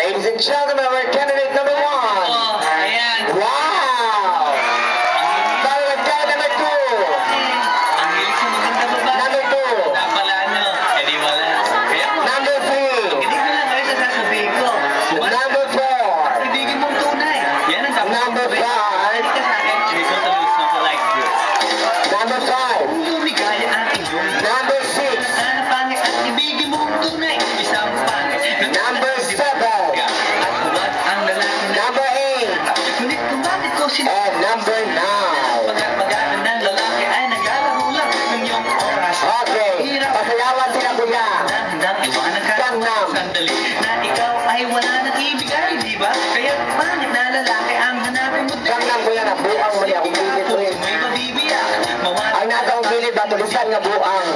Ladies and gentlemen, our candidate number 1. Oh, ayan. Wow! Talaga number 2. Ang hilig sa maganda babae. Number 2. Napala nyo. Eh di wala. Kaya Number 3. hindi ko lang kayo sasabihin ko. Number 4. Ibigin mong tunay. Yan ang dapat. Number 5. Hindi ka sa akin. Hindi ko sa list na like this. Number 5. Kung lumigaya ang iyong Number 6. ang pangit at ibigin mong tunay. Isang pangit. Number 7. At huwag ang lalaki na Number 8. ngunit kung bakit ko And number 9. pagkakmagana ng lalaki ay naglalaro lang ng iyong oras. Okay. Pasayawan sila kuya. Handang iwanan ka Gangnam. sandali na ikaw ay wala nang ibigay, di ba? Kaya pangit na lalaki ang hanapin mo. Gangnam kuya na buang mo niya. Kung pilit rin. May mabibiyak, mawala. Ang nasa umilit ba tulisan nga buang.